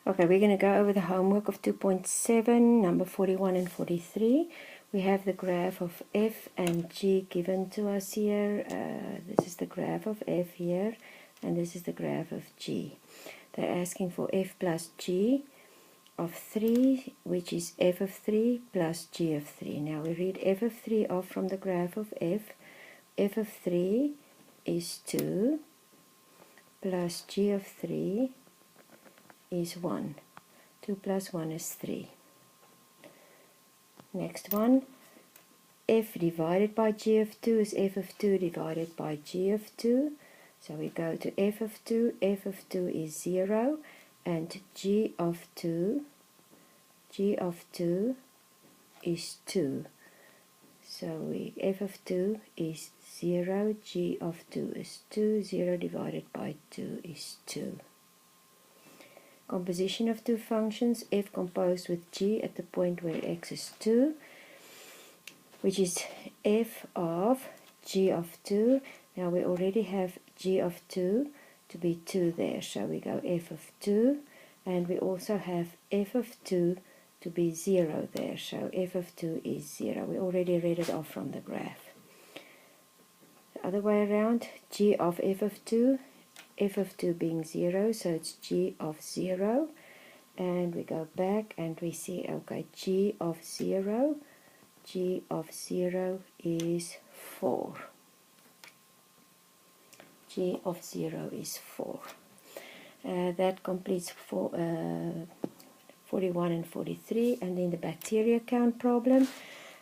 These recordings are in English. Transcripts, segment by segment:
Okay, we're going to go over the homework of 2.7, number 41 and 43. We have the graph of f and g given to us here. This is the graph of f here, and this is the graph of g. They're asking for f plus g of 3, which is f of 3 plus g of 3. Now we read f of 3 off from the graph of f. F of 3 is 2 plus g of 3 is 1. 2 plus 1 is 3. Next one, f divided by g of 2 is f of 2 divided by g of 2. So we go to f of 2 is 0, and g of 2 is 2. So f of 2 is 0, g of 2 is 2, 0 divided by 2 is 2. Composition of two functions, f composed with g at the point where x is 2, which is f of g of 2. Now we already have g of 2 to be 2 there, so we go f of 2, and we also have f of 2 to be 0 there, so f of 2 is 0. We already read it off from the graph. The other way around, g of f of 2 being 0, so it's g of 0, and we go back and we see, okay, g of 0 is 4. G of 0 is 4. That completes 41 and 43, and then the bacteria count problem.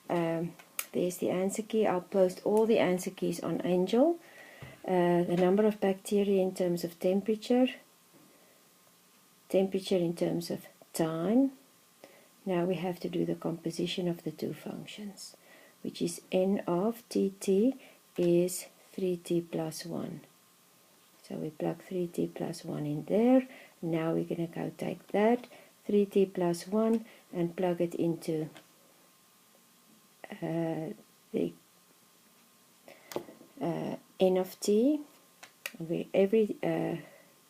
There's the answer key. I'll post all the answer keys on Angel. The number of bacteria in terms of temperature in terms of time. Now we have to do the composition of the two functions, which is n of tt is 3t plus 1. So we plug 3t plus 1 in there. Now we're going to go take that 3t plus 1 and plug it into the n of t. Every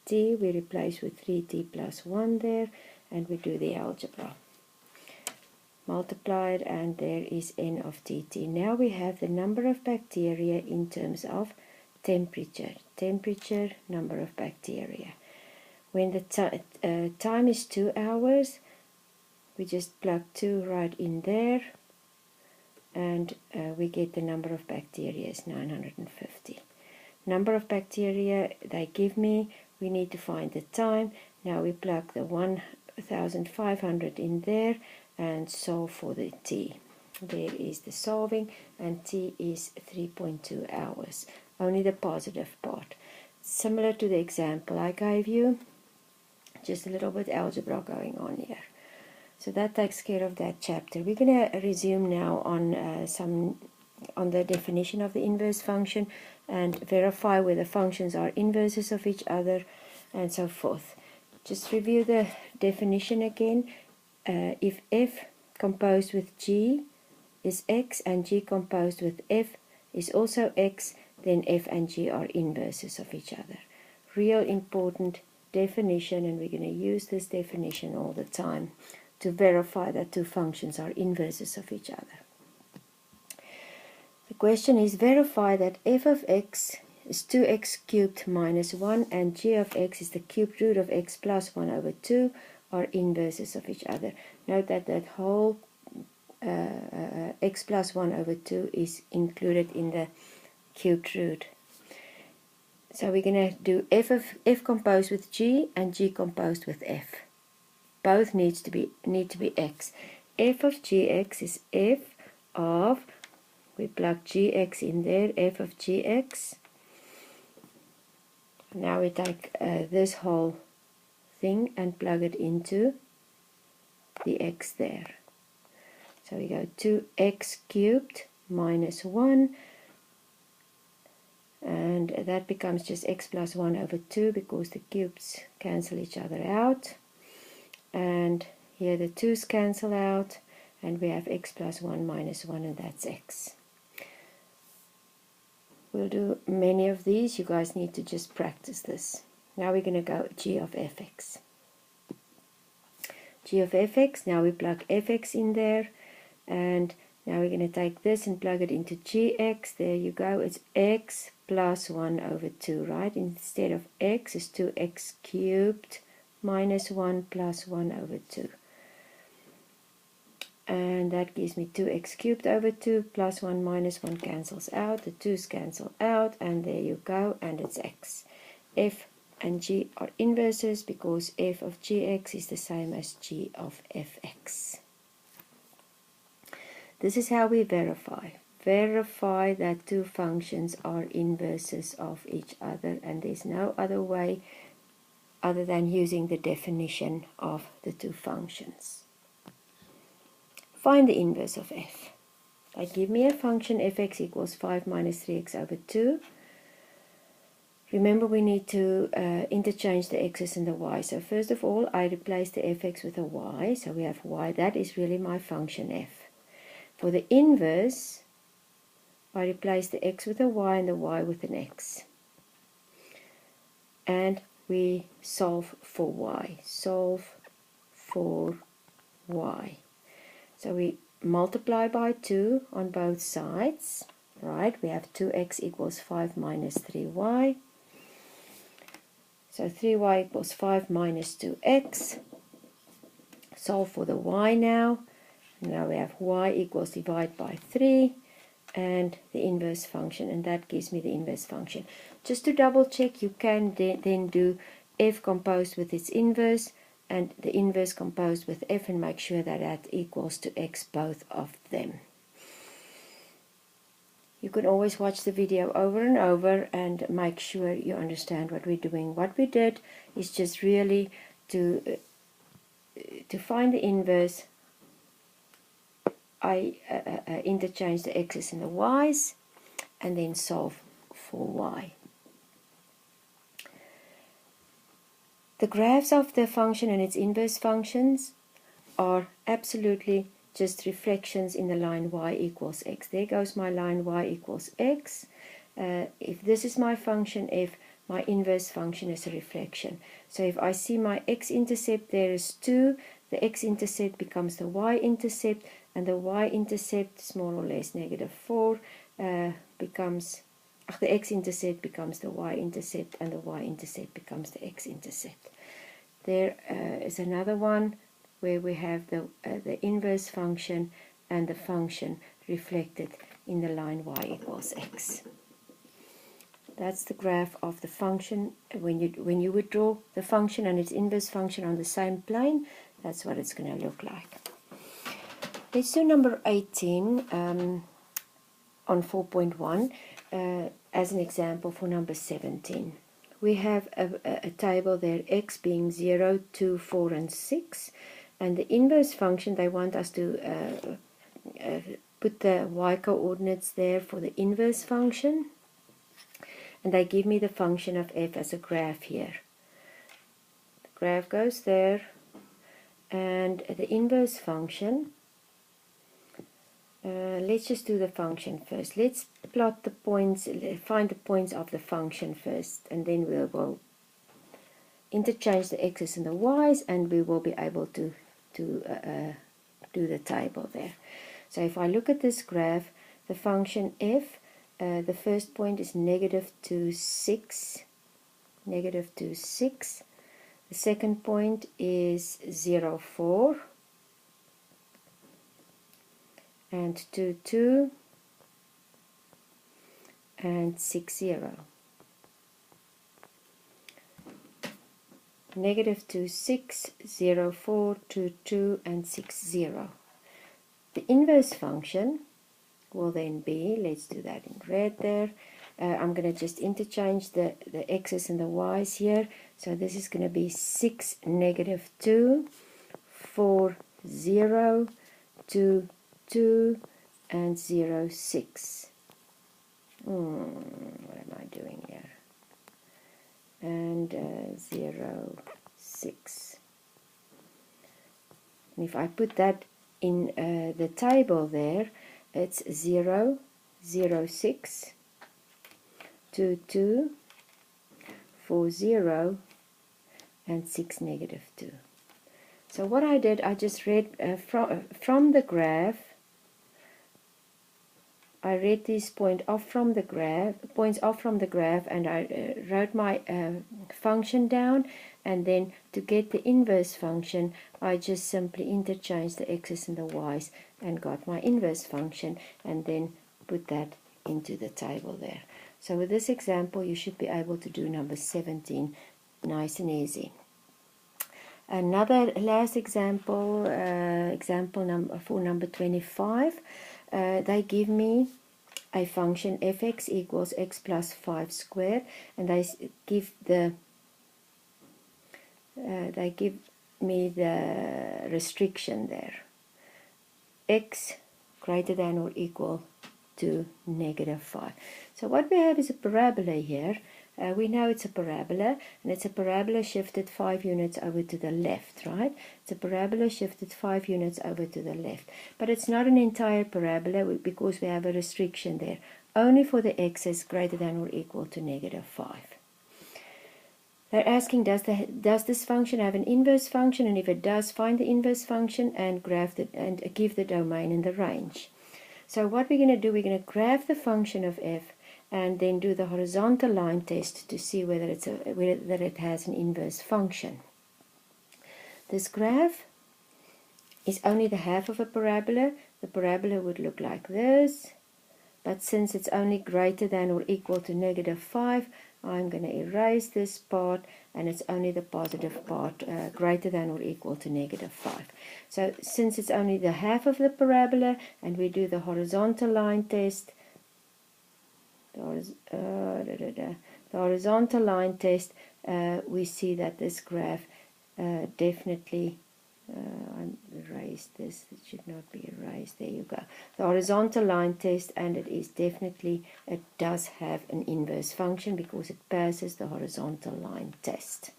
t we replace with 3t plus 1 there, and we do the algebra. Multiply it, and there is n of tt. Now we have the number of bacteria in terms of temperature, number of bacteria. When the time is 2 hours, we just plug 2 right in there, and we get the number of bacteria is 950. Number of bacteria they give me, we need to find the time. Now we plug the 1500 in there and solve for the t. There is the solving, and t is 3.2 hours. Only the positive part. Similar to the example I gave you, just a little bit algebra going on here. So that takes care of that chapter. We're going to resume now on the definition of the inverse function and verify whether functions are inverses of each other and so forth. Just review the definition again. If f composed with g is x and g composed with f is also x, then f and g are inverses of each other. Real important definition, and we're going to use this definition all the time to verify that two functions are inverses of each other. The question is, verify that f of x is 2x cubed minus 1 and g of x is the cubed root of x plus 1 over 2 are inverses of each other. Note that that whole x plus 1 over 2 is included in the cubed root. So we're going to do f composed with g and g composed with f. Both need to be x. F of gx is f of, we plug gx in there, f of gx. Now we take this whole thing and plug it into the x there. So we go 2x cubed minus 1, and that becomes just x plus 1 over 2 because the cubes cancel each other out. And here the 2's cancel out, and we have x plus 1 minus 1, and that's x. We'll do many of these. You guys need to just practice this. Now we're going to go g of fx. g of fx. Now we plug fx in there, and now we're going to take this and plug it into gx. There you go. It's x plus 1 over 2, right? Instead of x is 2x cubed minus 1 plus 1 over 2. And that gives me 2x cubed over 2 plus 1 minus 1 cancels out. The 2's cancel out, and there you go, and it's x. F and g are inverses because f of gx is the same as g of fx. This is how we verify. Verify that two functions are inverses of each other, and there's no other way other than using the definition of the two functions. Find the inverse of f. They give me a function fx equals 5 minus 3x over 2. Remember, we need to interchange the x's and the y. So first of all, I replace the fx with a y. So we have y. That is really my function f. For the inverse, I replace the x with a y and the y with an x. And we solve for y. Solve for y. So we multiply by 2 on both sides, right? We have 2x equals 5 minus 3y. So 3y equals 5 minus 2x. Solve for the y now. Now we have y equals divide by 3 and the inverse function, and that gives me the inverse function. Just to double check, you can then do f composed with its inverse and the inverse composed with f, and make sure that that equals to x, both of them. You can always watch the video over and over and make sure you understand what we're doing. What we did is just really to find the inverse. I interchange the x's and the y's and then solve for y. The graphs of the function and its inverse functions are absolutely just reflections in the line y equals x. There goes my line y equals x. If this is my function f, my inverse function is a reflection. So if I see my x-intercept there is 2, the x-intercept becomes the y-intercept, and the y-intercept is more or less -4 becomes, the x-intercept becomes the y-intercept, and the y-intercept becomes the x-intercept. There is another one where we have the inverse function and the function reflected in the line y equals x. That's the graph of the function. When you would draw the function and its inverse function on the same plane, that's what it's going to look like. Let's do number 18 on 4.1 as an example for number 17. We have a table there, x being 0, 2, 4, and 6. And the inverse function, they want us to put the y coordinates there for the inverse function. And they give me the function of f as a graph here. The graph goes there. And the inverse function, let's just do the function first. Let's plot the points, find the points of the function first, and then we will interchange the x's and the y's, and we will be able to do the table there. So if I look at this graph, the function f, the first point is -2, 6, -2, 6. The second point is 0, 4, and 2, 2, and 6, 0. -2, 6, 0, 4, 2, 2, and 6, 0. The inverse function will then be, let's do that in red there. I'm going to just interchange the x's and the y's here. So this is going to be 6, -2, 4, 0, 2, 2, and 0, 6. What am I doing here? And 0, 6. And if I put that in the table there, it's 0, 0, 6, 2, 2, 4, 0, and 6, -2. So what I did, I just read from the graph. I read these points off from the graph, and I wrote my function down, and then to get the inverse function, I just simply interchanged the x's and the y's and got my inverse function, and then put that into the table there. So with this example, you should be able to do number 17 nice and easy. Another last example, for number 25, they give me a function fx equals x plus 5 squared, and they give me the restriction there, x greater than or equal to -5. So what we have is a parabola here. We know it's a parabola, and it's a parabola shifted 5 units over to the left, right? It's a parabola shifted 5 units over to the left. But it's not an entire parabola because we have a restriction there, only for the x's greater than or equal to -5. They're asking, does this function have an inverse function? And if it does, find the inverse function and give the domain and the range. So what we're going to do, we're going to graph the function of f and then do the horizontal line test to see whether it has an inverse function. This graph is only the half of a parabola. The parabola would look like this, but since it's only greater than or equal to -5, I'm going to erase this part, and it's only the positive part, greater than or equal to -5. So since it's only the half of the parabola, and we do the horizontal line test, the horizontal line test, we see that this graph definitely, I erased this, it should not be erased, there you go. The horizontal line test, and it is definitely, it does have an inverse function because it passes the horizontal line test.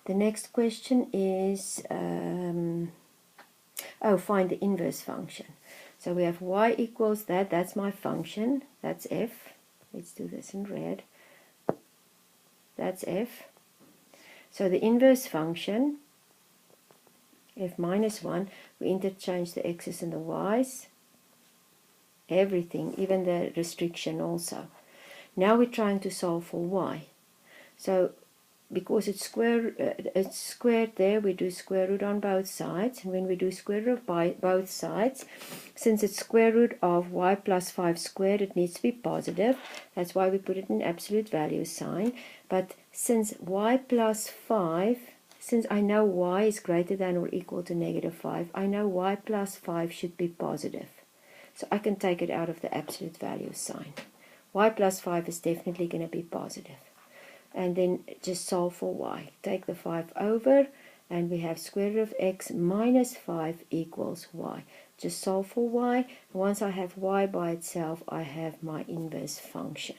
The next question is, find the inverse function. So we have y equals that's my function, that's f. Let's do this in red. That's f. So the inverse function, f minus 1, we interchange the x's and the y's, everything, even the restriction also. Now we're trying to solve for y. So because it's squared there, we do square root on both sides. And when we do square root of both sides, since it's square root of y plus 5 squared, it needs to be positive. That's why we put it in absolute value sign. But since y plus 5, since I know y is greater than or equal to -5, I know y plus 5 should be positive. So I can take it out of the absolute value sign. Y plus 5 is definitely going to be positive. And then just solve for y. Take the 5 over, and we have square root of x minus 5 equals y. Just solve for y. Once I have y by itself, I have my inverse function.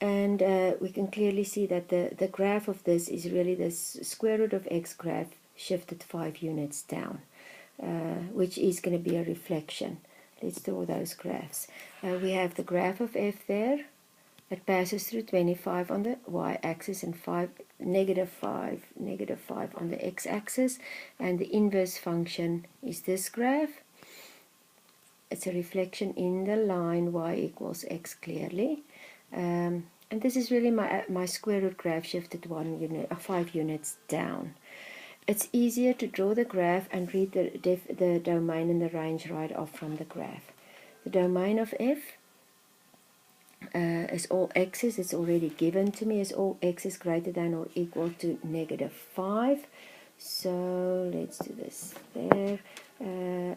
And we can clearly see that the graph of this is really the square root of x graph shifted 5 units down, which is going to be a reflection. Let's draw those graphs. We have the graph of f there. It passes through 25 on the y-axis and -5 on the x-axis, and the inverse function is this graph. It's a reflection in the line y equals x clearly, and this is really my square root graph shifted 5 units down. It's easier to draw the graph and read the domain and the range right off from the graph. The domain of f is all x's, it's already given to me, is all x's greater than or equal to -5. So let's do this there.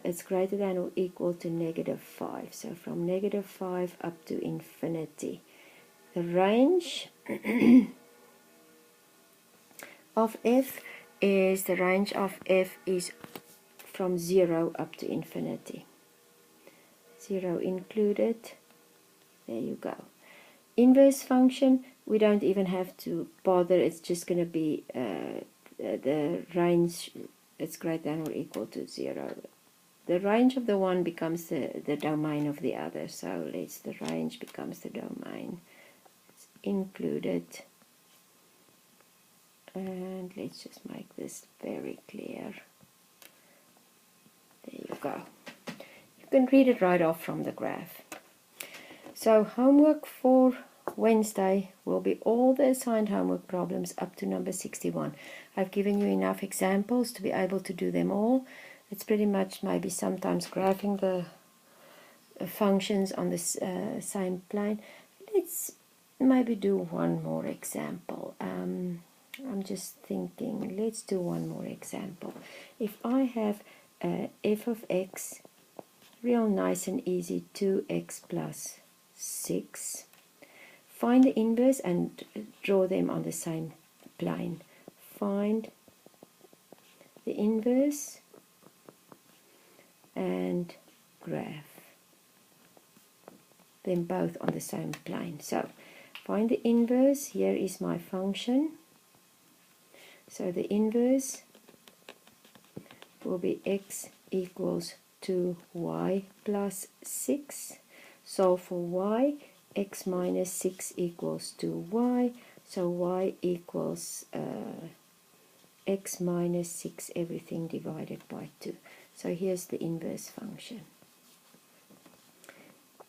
It's greater than or equal to -5. So from -5 up to infinity. The range of f is from 0 up to infinity. 0 included. There you go. Inverse function, we don't even have to bother. It's just going to be the range, it's greater than or equal to 0. The range of the one becomes the domain of the other. So the range becomes the domain. It's included And let's just make this very clear. There you go. You can read it right off from the graph. So homework for Wednesday will be all the assigned homework problems up to number 61. I've given you enough examples to be able to do them all. It's pretty much maybe sometimes graphing the functions on this same plane. Let's maybe do one more example. I'm just thinking, let's do one more example. If I have f of x, real nice and easy, 2x plus 6. Find the inverse and draw them on the same plane. Find the inverse and graph them both on the same plane. So find the inverse. Here is my function. So the inverse will be x equals 2y plus 6. Solve for y. X minus 6 equals 2y. So y equals x minus 6, everything divided by 2. So here's the inverse function.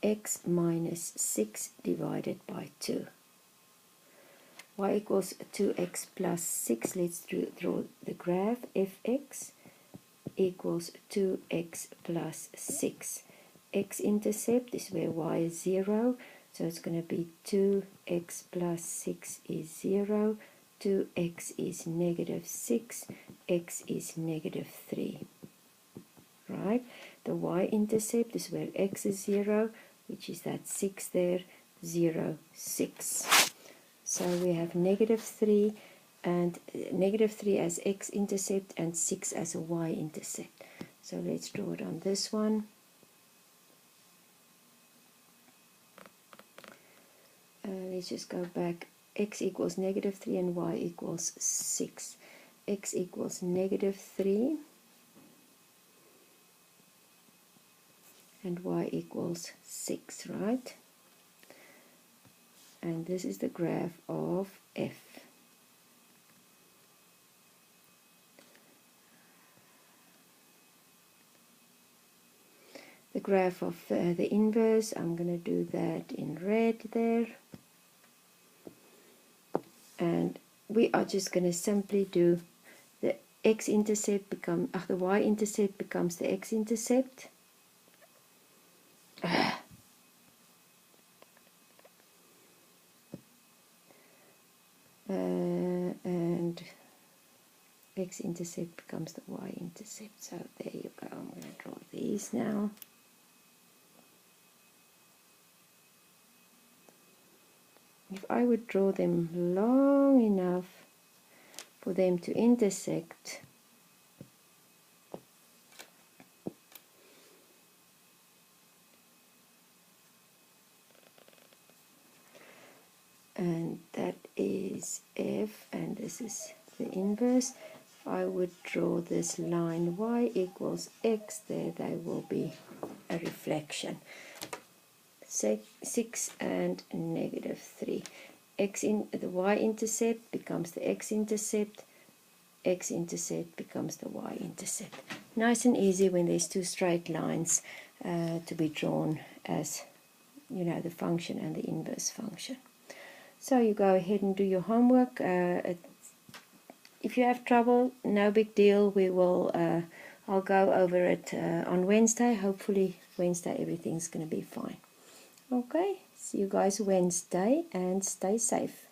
X minus 6 divided by 2. Y equals 2x plus 6. Let's draw the graph. Fx equals 2x plus 6. X-intercept is where y is 0. So it's going to be 2x plus 6 is 0. 2x is negative 6. X is negative 3. Right? The y-intercept is where x is 0, which is that 6 there, 0, 6. So we have negative 3 and negative 3 as x-intercept and 6 as a y-intercept. So let's draw it on this one. Let's just go back. X equals negative 3 and y equals 6. X equals negative 3 and y equals 6, right? And this is the graph of f. The graph of the inverse, I'm going to do that in red there. And we are just going to simply do the x-intercept the y-intercept becomes the x-intercept. And x-intercept becomes the y-intercept. So there you go. I'm going to draw these now. If I would draw them long enough for them to intersect, and that is f, and this is the inverse. If I would draw this line y equals x, there they will be a reflection. 6 and negative 3. The y-intercept becomes the x-intercept. X-intercept becomes the y-intercept. Nice and easy when there's two straight lines to be drawn as, you know, the function and the inverse function. So you go ahead and do your homework. If you have trouble, no big deal. I'll go over it on Wednesday. Hopefully Wednesday everything's going to be fine. Okay, see you guys Wednesday and stay safe.